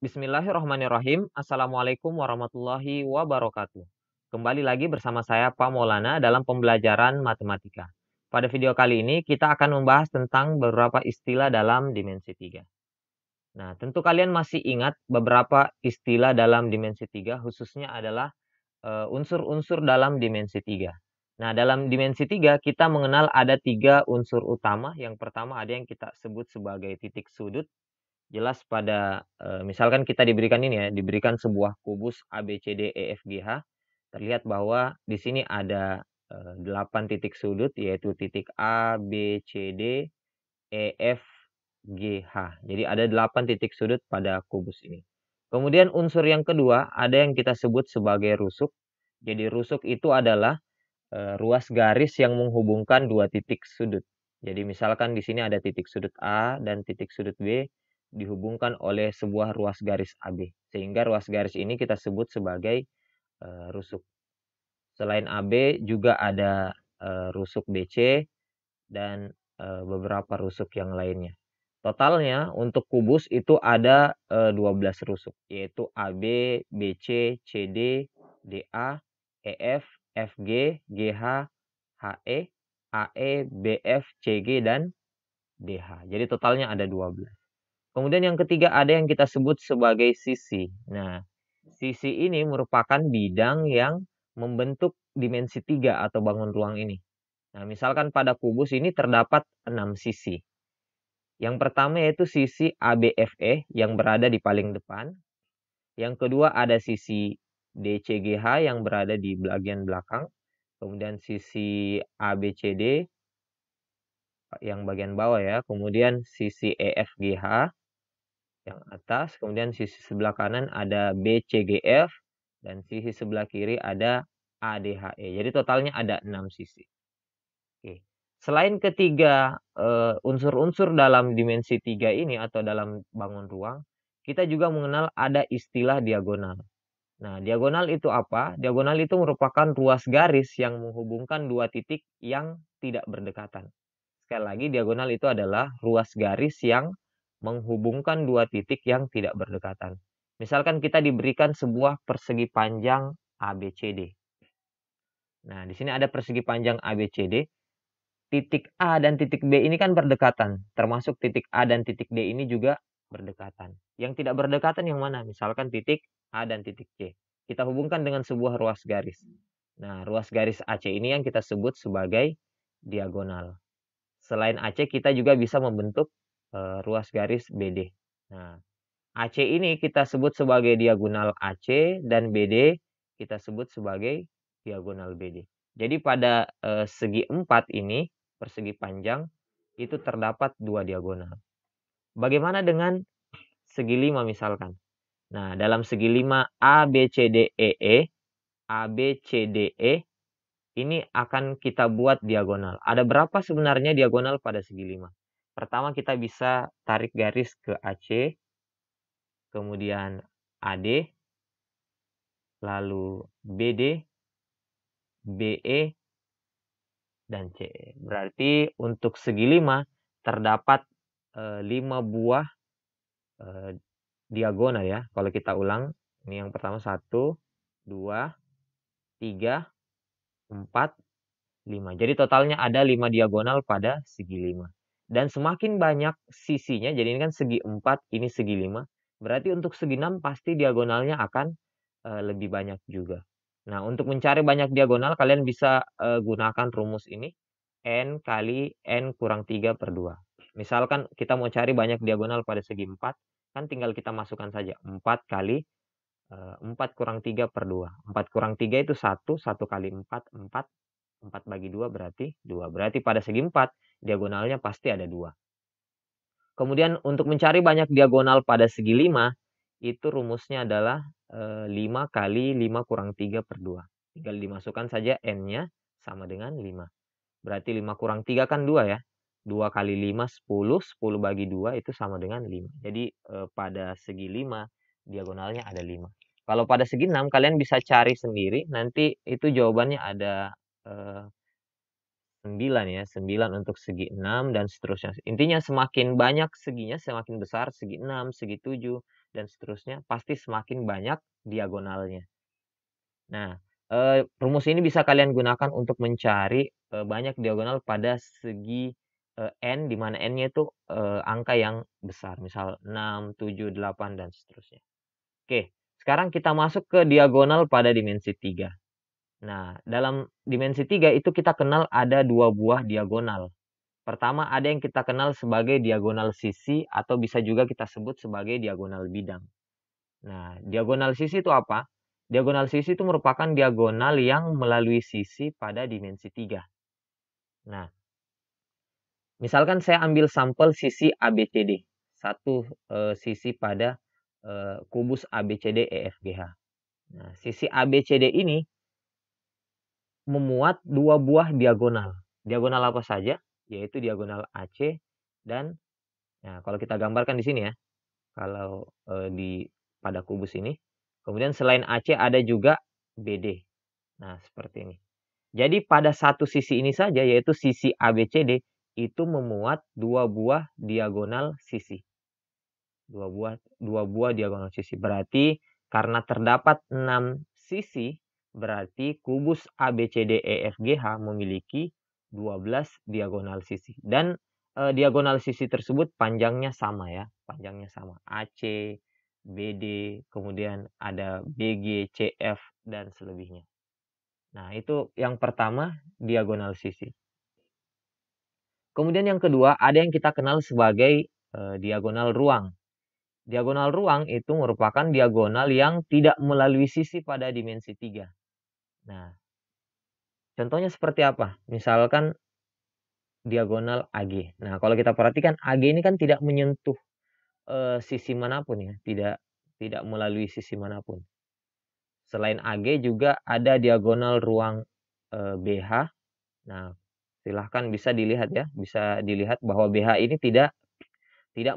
Bismillahirrahmanirrahim. Assalamualaikum warahmatullahi wabarakatuh. Kembali lagi bersama saya Pak Maulana dalam pembelajaran matematika. Pada video kali ini kita akan membahas tentang beberapa istilah dalam dimensi 3. Nah, tentu kalian masih ingat beberapa istilah dalam dimensi 3, khususnya adalah unsur-unsur dalam dimensi 3. Nah, dalam dimensi 3 kita mengenal ada 3 unsur utama. Yang pertama ada yang kita sebut sebagai titik sudut. Jelas pada misalkan kita diberikan ini ya, diberikan sebuah kubus ABCD EFGH, terlihat bahwa di sini ada 8 titik sudut, yaitu titik A, B, C, D, E, F, G, H. Jadi ada 8 titik sudut pada kubus ini. Kemudian unsur yang kedua ada yang kita sebut sebagai rusuk. Jadi rusuk itu adalah ruas garis yang menghubungkan dua titik sudut. Jadi misalkan di sini ada titik sudut A dan titik sudut B dihubungkan oleh sebuah ruas garis AB. Sehingga ruas garis ini kita sebut sebagai rusuk. Selain AB juga ada rusuk BC dan beberapa rusuk yang lainnya. Totalnya untuk kubus itu ada 12 rusuk, yaitu AB, BC, CD, DA, EF, FG, GH, HE, AE, BF, CG, dan DH. Jadi totalnya ada 12. Kemudian yang ketiga ada yang kita sebut sebagai sisi. Nah, sisi ini merupakan bidang yang membentuk dimensi 3 atau bangun ruang ini. Nah, misalkan pada kubus ini terdapat 6 sisi. Yang pertama yaitu sisi ABFE yang berada di paling depan. Yang kedua ada sisi DCGH yang berada di bagian belakang. Kemudian sisi ABCD yang bagian bawah ya. Kemudian sisi EFGH yang atas. Kemudian sisi sebelah kanan ada BCGF. Dan sisi sebelah kiri ada ADHE. Jadi totalnya ada 6 sisi. Oke. Selain ketiga unsur-unsur dalam dimensi 3 ini atau dalam bangun ruang, kita juga mengenal ada istilah diagonal. Nah, diagonal itu apa? Diagonal itu merupakan ruas garis yang menghubungkan dua titik yang tidak berdekatan. Sekali lagi, diagonal itu adalah ruas garis yang menghubungkan dua titik yang tidak berdekatan. Misalkan kita diberikan sebuah persegi panjang ABCD. Nah, di sini ada persegi panjang ABCD. Titik A dan titik B ini kan berdekatan, termasuk titik A dan titik D ini juga berdekatan. Yang tidak berdekatan yang mana? Misalkan titik A dan titik C. Kita hubungkan dengan sebuah ruas garis. Nah, ruas garis AC ini yang kita sebut sebagai diagonal. Selain AC, kita juga bisa membentuk ruas garis BD. Nah, AC ini kita sebut sebagai diagonal AC dan BD kita sebut sebagai diagonal BD. Jadi pada segi 4 ini, persegi panjang, itu terdapat dua diagonal. Bagaimana dengan segi 5 misalkan? Nah, dalam segi 5 ABCDEE, ABCDE ini akan kita buat diagonal. Ada berapa sebenarnya diagonal pada segi 5? Pertama kita bisa tarik garis ke AC, kemudian AD, lalu BD, BE, dan CE. Berarti untuk segi 5 terdapat 5 buah diagonal ya. Kalau kita ulang, ini yang pertama 1, 2, 3, 4, 5. Jadi totalnya ada 5 diagonal pada segi 5. Dan semakin banyak sisinya, jadi ini kan segi 4, ini segi 5. Berarti untuk segi 6 pasti diagonalnya akan lebih banyak juga. Nah, untuk mencari banyak diagonal, kalian bisa gunakan rumus ini. N kali N kurang 3 per 2. Misalkan kita mau cari banyak diagonal pada segi 4, kan tinggal kita masukkan saja. 4 kali 4 kurang 3 per 2. 4 kurang 3 itu 1, 1 kali 4, 4. 4 bagi 2 berarti 2. Berarti pada segi 4, diagonalnya pasti ada 2. Kemudian untuk mencari banyak diagonal pada segi 5, itu rumusnya adalah 5 kali 5 kurang 3 per 2. Tinggal dimasukkan saja N-nya sama dengan 5. Berarti 5 kurang 3 kan 2 ya. 2 kali 5, 10. 10 bagi 2 itu sama dengan 5. Jadi pada segi 5, diagonalnya ada 5. Kalau pada segi 6, kalian bisa cari sendiri. Nanti itu jawabannya ada 9 ya, 9 untuk segi 6 dan seterusnya. Intinya semakin banyak seginya, semakin besar segi 6, segi 7, dan seterusnya, pasti semakin banyak diagonalnya. Nah, rumus ini bisa kalian gunakan untuk mencari banyak diagonal pada segi n, di mana n-nya itu angka yang besar, misal 6, 7, 8, dan seterusnya. Oke, sekarang kita masuk ke diagonal pada dimensi 3. Nah, dalam dimensi 3 itu kita kenal ada 2 buah diagonal. Pertama, ada yang kita kenal sebagai diagonal sisi atau bisa juga kita sebut sebagai diagonal bidang. Nah, diagonal sisi itu apa? Diagonal sisi itu merupakan diagonal yang melalui sisi pada dimensi 3. Nah, misalkan saya ambil sampel sisi ABCD. Satu sisi pada kubus ABCD EFGH. Nah, sisi ABCD ini memuat 2 buah diagonal. Diagonal apa saja? Yaitu diagonal AC dan, nah, kalau kita gambarkan di sini ya, kalau pada kubus ini. Kemudian selain AC ada juga BD. Nah, seperti ini. Jadi pada satu sisi ini saja, yaitu sisi ABCD, itu memuat 2 buah diagonal sisi. 2 buah diagonal sisi. Berarti karena terdapat 6 sisi, berarti kubus ABCDEFGH memiliki 12 diagonal sisi. Dan diagonal sisi tersebut panjangnya sama ya. Panjangnya sama. AC, BD, kemudian ada BG, CF, dan selebihnya. Nah, itu yang pertama, diagonal sisi. Kemudian yang kedua, ada yang kita kenal sebagai diagonal ruang. Diagonal ruang itu merupakan diagonal yang tidak melalui sisi pada dimensi 3. Nah, contohnya seperti apa? Misalkan diagonal AG. Nah, kalau kita perhatikan AG ini kan tidak menyentuh sisi manapun ya, tidak melalui sisi manapun. Selain AG juga ada diagonal ruang BH. Nah, silahkan bisa dilihat ya, bisa dilihat bahwa BH ini tidak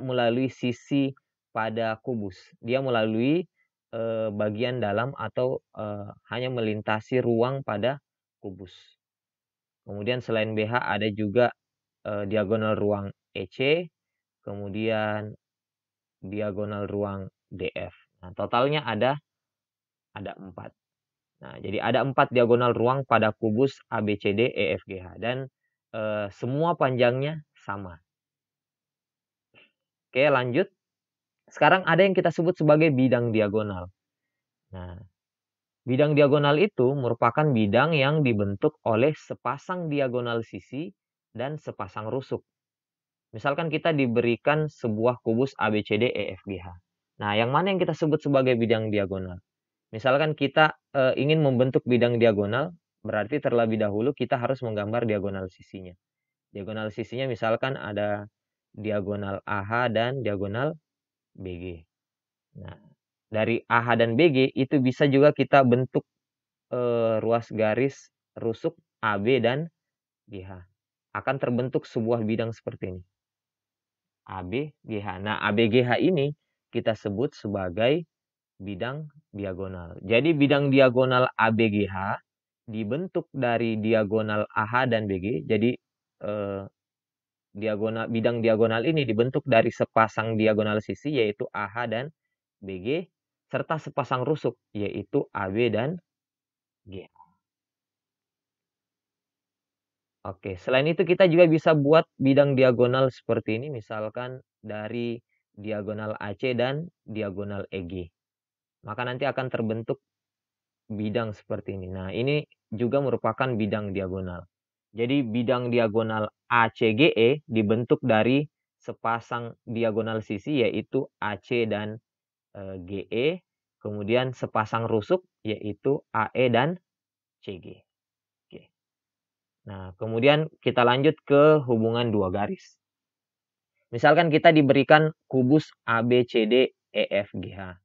melalui sisi pada kubus. Dia melalui bagian dalam atau hanya melintasi ruang pada kubus. Kemudian selain BH ada juga diagonal ruang EC, kemudian diagonal ruang DF. Nah, totalnya ada 4. Nah, jadi ada 4 diagonal ruang pada kubus ABCD EFGH dan semua panjangnya sama. Oke, lanjut. Sekarang ada yang kita sebut sebagai bidang diagonal. Nah, bidang diagonal itu merupakan bidang yang dibentuk oleh sepasang diagonal sisi dan sepasang rusuk. Misalkan kita diberikan sebuah kubus ABCD EFGH. Nah, yang mana yang kita sebut sebagai bidang diagonal? Misalkan kita ingin membentuk bidang diagonal, berarti terlebih dahulu kita harus menggambar diagonal sisinya. Diagonal sisinya misalkan ada diagonal AH dan diagonal BG. Nah, dari AH dan BG itu bisa juga kita bentuk ruas garis rusuk AB dan GH. Akan terbentuk sebuah bidang seperti ini. AB, GH. Nah, ABGH ini kita sebut sebagai bidang diagonal. Jadi bidang diagonal ABGH dibentuk dari diagonal AH dan BG. Jadi bidang diagonal ini dibentuk dari sepasang diagonal sisi yaitu AH dan BG serta sepasang rusuk yaitu AB dan GH. Oke, selain itu kita juga bisa buat bidang diagonal seperti ini misalkan dari diagonal AC dan diagonal EG. Maka nanti akan terbentuk bidang seperti ini. Nah, ini juga merupakan bidang diagonal. Jadi bidang diagonal ACGE dibentuk dari sepasang diagonal sisi yaitu AC dan GE, kemudian sepasang rusuk yaitu AE dan CG. Oke. Nah, kemudian kita lanjut ke hubungan dua garis. Misalkan kita diberikan kubus ABCD EFGH.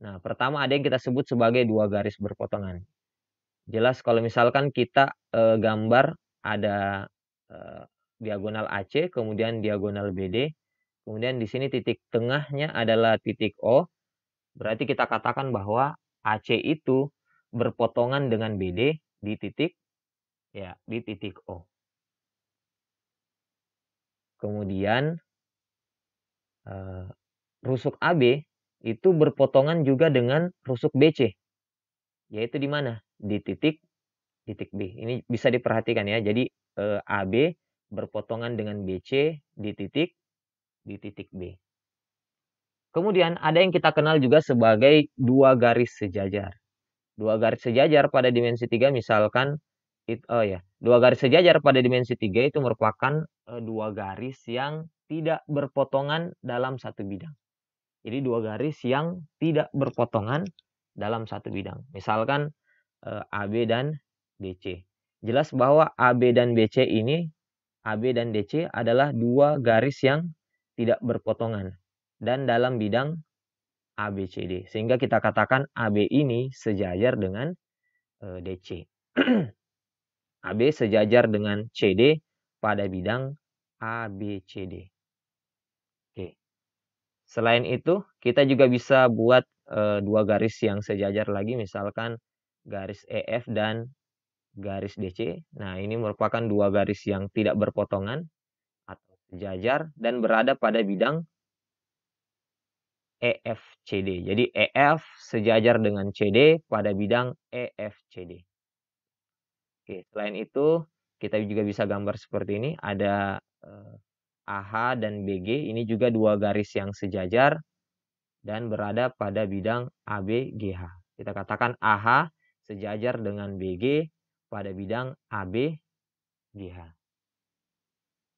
Nah, pertama ada yang kita sebut sebagai dua garis berpotongan. Jelas kalau misalkan kita gambar ada diagonal AC, kemudian diagonal BD, kemudian di sini titik tengahnya adalah titik O, berarti kita katakan bahwa AC itu berpotongan dengan BD di titik O. Kemudian rusuk AB itu berpotongan juga dengan rusuk BC. Yaitu di mana? Di titik B. Ini bisa diperhatikan ya. Jadi AB berpotongan dengan BC di titik B. Kemudian ada yang kita kenal juga sebagai dua garis sejajar. Dua garis sejajar pada dimensi 3 misalkan dua garis sejajar pada dimensi 3 itu merupakan dua garis yang tidak berpotongan dalam satu bidang. Jadi dua garis yang tidak berpotongan dalam satu bidang. Misalkan AB dan DC. Jelas bahwa AB dan DC ini, AB dan DC adalah dua garis yang tidak berpotongan dan dalam bidang ABCD. Sehingga kita katakan AB ini sejajar dengan DC. AB sejajar dengan CD pada bidang ABCD. Oke. Selain itu, kita juga bisa buat dua garis yang sejajar lagi, misalkan garis EF dan garis DC. Nah, ini merupakan dua garis yang tidak berpotongan atau sejajar dan berada pada bidang EFCD. Jadi EF sejajar dengan CD pada bidang EFCD. Oke, selain itu kita juga bisa gambar seperti ini. Ada AH dan BG, ini juga dua garis yang sejajar dan berada pada bidang ABGH. Kita katakan AH sejajar dengan BG pada bidang ABGH.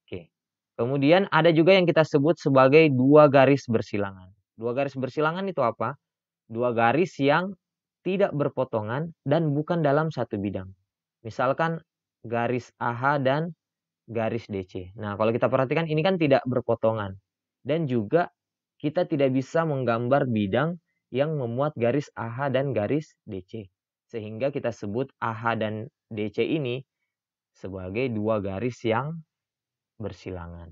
Oke. Kemudian ada juga yang kita sebut sebagai dua garis bersilangan. Dua garis bersilangan itu apa? Dua garis yang tidak berpotongan dan bukan dalam satu bidang. Misalkan garis AH dan garis DC. Nah, kalau kita perhatikan ini kan tidak berpotongan. Dan juga kita tidak bisa menggambar bidang yang memuat garis AH dan garis DC. Sehingga kita sebut AH dan DC ini sebagai dua garis yang bersilangan.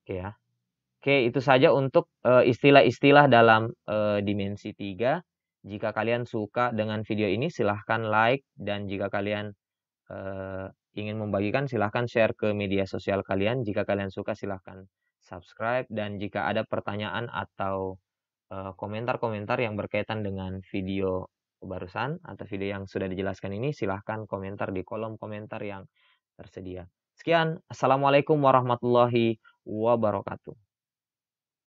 Oke ya. Oke, itu saja untuk istilah-istilah dalam dimensi 3. Jika kalian suka dengan video ini, silahkan like. Dan jika kalian ingin membagikan, silahkan share ke media sosial kalian. Jika kalian suka, silahkan subscribe. Dan jika ada pertanyaan atau komentar-komentar yang berkaitan dengan video barusan atau video yang sudah dijelaskan ini, silahkan komentar di kolom komentar yang tersedia. Sekian, Assalamualaikum warahmatullahi wabarakatuh.